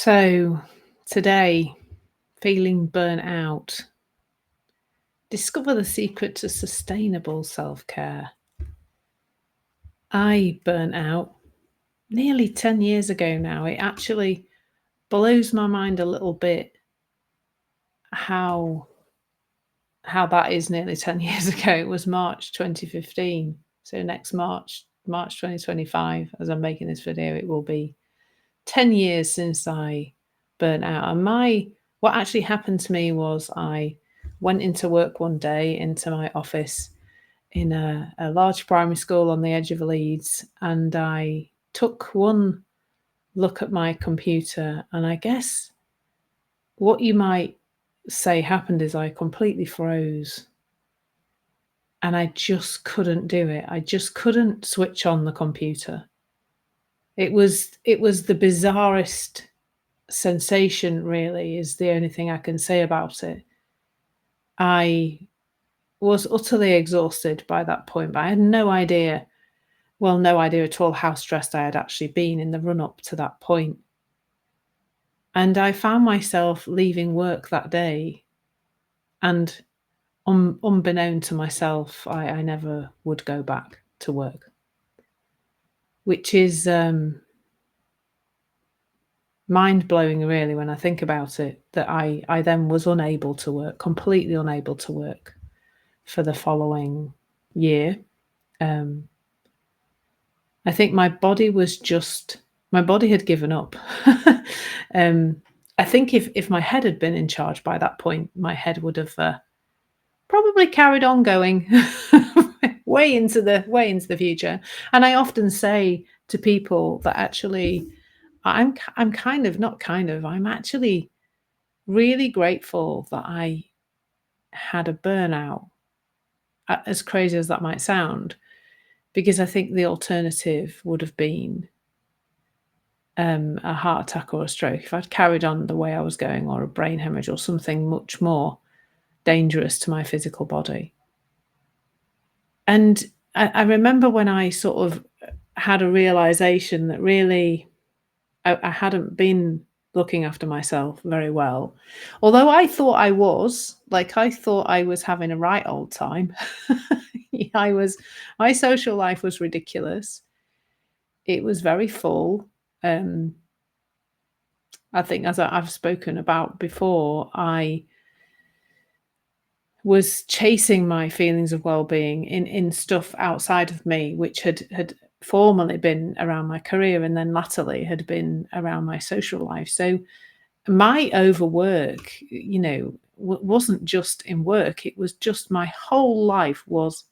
So today, feeling burnt out, discover the secret to sustainable self-care. I burnt out nearly 10 years ago now. It actually blows my mind a little bit how that is nearly 10 years ago. It was March 2015. So next March 2025, as I'm making this video, it will be 10 years since I burnt out. And what actually happened to me was I went into work one day, into my office in a large primary school on the edge of Leeds, and I took one look at my computer, and I guess what you might say happened is I completely froze. And I just couldn't do it. I just couldn't switch on the computer. It was the bizarrest sensation, really, is the only thing I can say about it. I was utterly exhausted by that point, but I had no idea at all how stressed I had actually been in the run-up to that point. And I found myself leaving work that day, and unbeknown to myself, I never would go back to work, which is mind-blowing, really, when I think about it, that I then was unable to work, completely unable to work for the following year. I think my body had given up. I think if my head had been in charge by that point, my head would have probably carried on going way into the future. And I often say to people that actually I'm actually really grateful that I had a burnout, as crazy as that might sound, because I think the alternative would have been a heart attack or a stroke if I'd carried on the way I was going, or a brain hemorrhage, or something much more dangerous to my physical body. And I remember when I sort of had a realization that really I hadn't been looking after myself very well. Although I thought I was, I thought I was having a right old time. My social life was ridiculous. It was very full. I think, as I've spoken about before, I was chasing my feelings of well-being in stuff outside of me, which had formerly been around my career, and then latterly had been around my social life. So my overwork, wasn't just in work. It was just my whole life was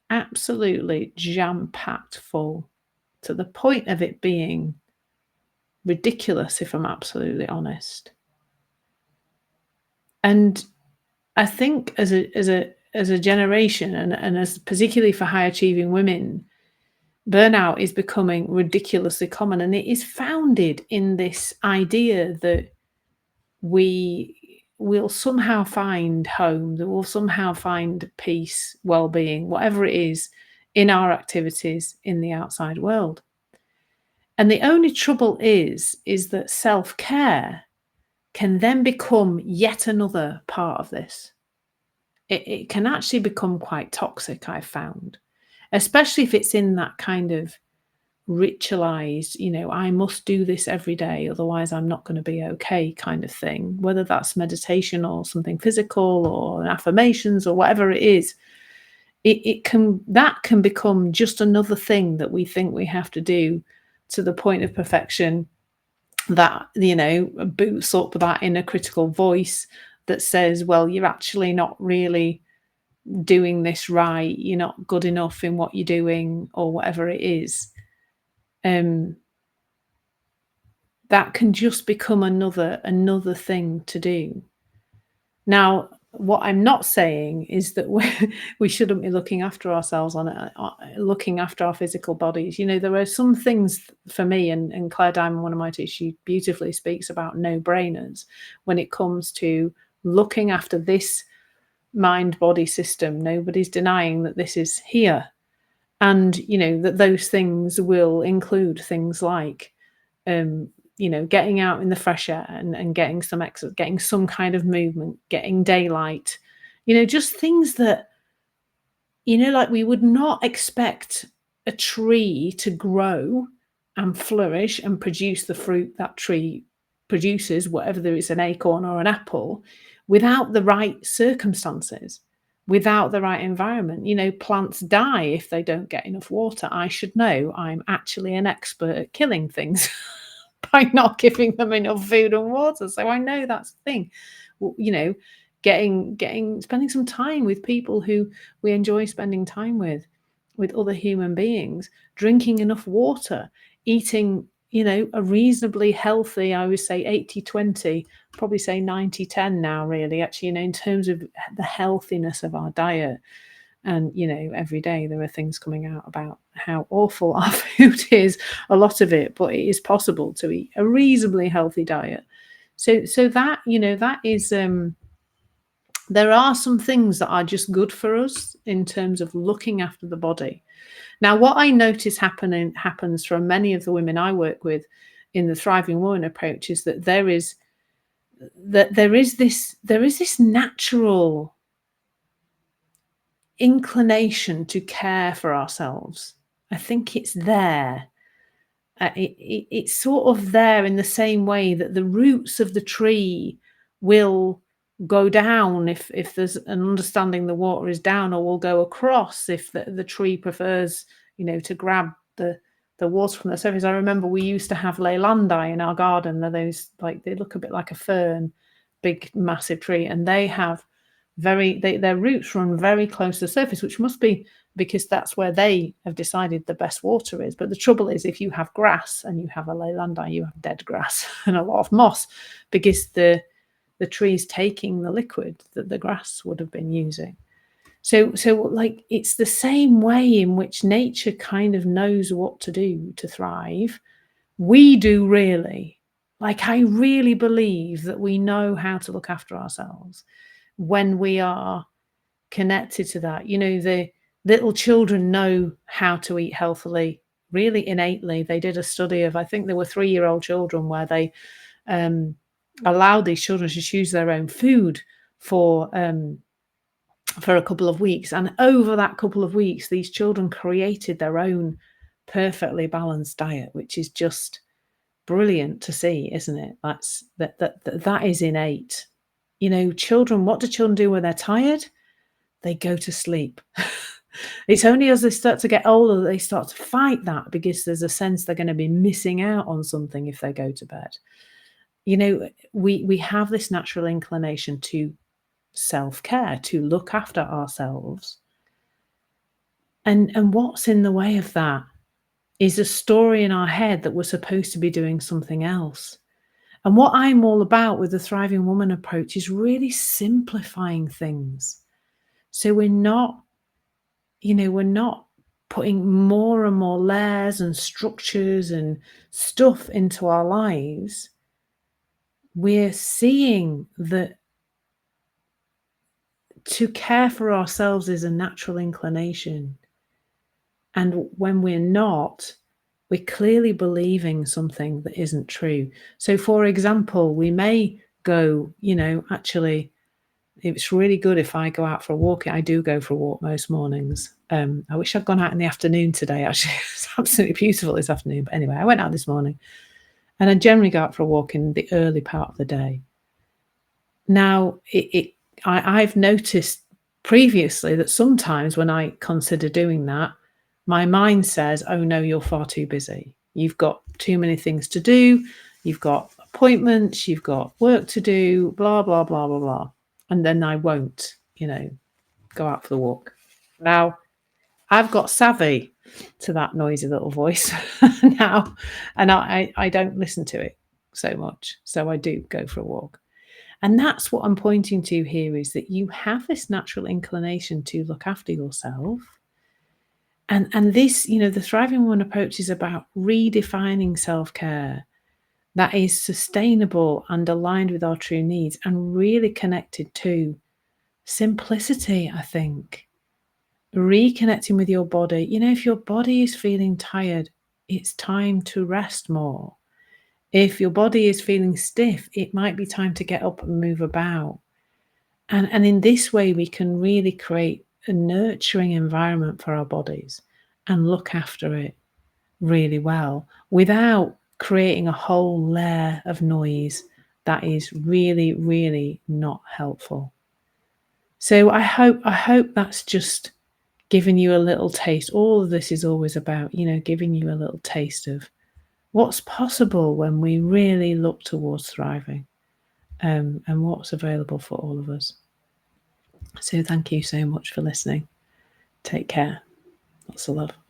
absolutely jam-packed full, to the point of it being ridiculous, if I'm absolutely honest. And I think as a generation, and as particularly for high achieving women, burnout is becoming ridiculously common, and it is founded in this idea that we will somehow find home, that we'll somehow find peace, well-being, whatever it is, in our activities in the outside world. And the only trouble is that self-care can then become yet another part of this. It can actually become quite toxic, I've found, especially if it's in that kind of ritualized, I must do this every day, otherwise I'm not going to be okay kind of thing, whether that's meditation or something physical or affirmations or whatever it is. That can become just another thing that we think we have to do to the point of perfection, that boots up that inner critical voice that says, well, you're actually not really doing this right, you're not good enough in what you're doing, or whatever it is. That can just become another thing to do. Now, what I'm not saying is that we shouldn't be looking after ourselves, looking after our physical bodies. There are some things for me, and Clare Diamond, one of my teachers, she beautifully speaks about no-brainers when it comes to looking after this mind-body system. Nobody's denying that this is here, and that those things will include things like getting out in the fresh air and getting some exercise, getting some kind of movement, getting daylight, just things that, like we would not expect a tree to grow and flourish and produce the fruit that tree produces, whatever it's an acorn or an apple, without the right circumstances, without the right environment. Plants die if they don't get enough water. I should know. I'm actually an expert at killing things by not giving them enough food and water. So I know that's the thing. Spending some time with people who we enjoy spending time with other human beings, drinking enough water, eating, a reasonably healthy, I would say 80-20, probably say 90-10 now, really, actually, in terms of the healthiness of our diet. And, every day there are things coming out about how awful our food is, a lot of it, but it is possible to eat a reasonably healthy diet. So that, that is, there are some things that are just good for us in terms of looking after the body. Now, what I notice happens from many of the women I work with in the Thriving Woman approach is that there is this natural inclination to care for ourselves. I think it's there. It's sort of there in the same way that the roots of the tree will go down if there's an understanding the water is down, or will go across if the tree prefers, to grab the water from the surface. I remember we used to have leylandi in our garden. They're those, they look a bit like a fern, big, massive tree, and they have their roots run very close to the surface, which must be because that's where they have decided the best water is. But the trouble is, if you have grass and you have a leylandi, you have dead grass and a lot of moss, because the tree's taking the liquid that the grass would have been using. So it's the same way in which nature kind of knows what to do to thrive. We do, really. I really believe that we know how to look after ourselves when we are connected to that. The little children know how to eat healthily, really innately. They did a study of, I think there were 3-year-old children, where they allowed these children to choose their own food for a couple of weeks. And over that couple of weeks, these children created their own perfectly balanced diet, which is just brilliant to see, isn't it? That is innate. Children, what do children do when they're tired? They go to sleep. It's only as they start to get older that they start to fight that, because there's a sense they're going to be missing out on something if they go to bed. We have this natural inclination to self-care, to look after ourselves. And what's in the way of that is a story in our head that we're supposed to be doing something else. And what I'm all about with the Thriving Woman approach is really simplifying things. So we're not putting more and more layers and structures and stuff into our lives. We're seeing that to care for ourselves is a natural inclination. And when we're not, we're clearly believing something that isn't true. So, for example, we may go, actually, it's really good if I go out for a walk. I do go for a walk most mornings. I wish I'd gone out in the afternoon today, actually. It's absolutely beautiful this afternoon. But anyway, I went out this morning, and I generally go out for a walk in the early part of the day. Now, I've noticed previously that sometimes when I consider doing that, my mind says, oh no, you're far too busy. You've got too many things to do. You've got appointments. You've got work to do, blah, blah, blah, blah, blah. And then I won't, go out for the walk. Now, I've got savvy to that noisy little voice now, and I don't listen to it so much. So I do go for a walk. And that's what I'm pointing to here, is that you have this natural inclination to look after yourself. And this, the Thriving Woman approach is about redefining self-care that is sustainable and aligned with our true needs, and really connected to simplicity, I think. Reconnecting with your body. If your body is feeling tired, it's time to rest more. If your body is feeling stiff, it might be time to get up and move about. And in this way, we can really create a nurturing environment for our bodies and look after it really well without creating a whole layer of noise that is really, really not helpful. So I hope that's just giving you a little taste. All of this is always about, giving you a little taste of what's possible when we really look towards thriving, and what's available for all of us. So thank you so much for listening. Take care. Lots of love.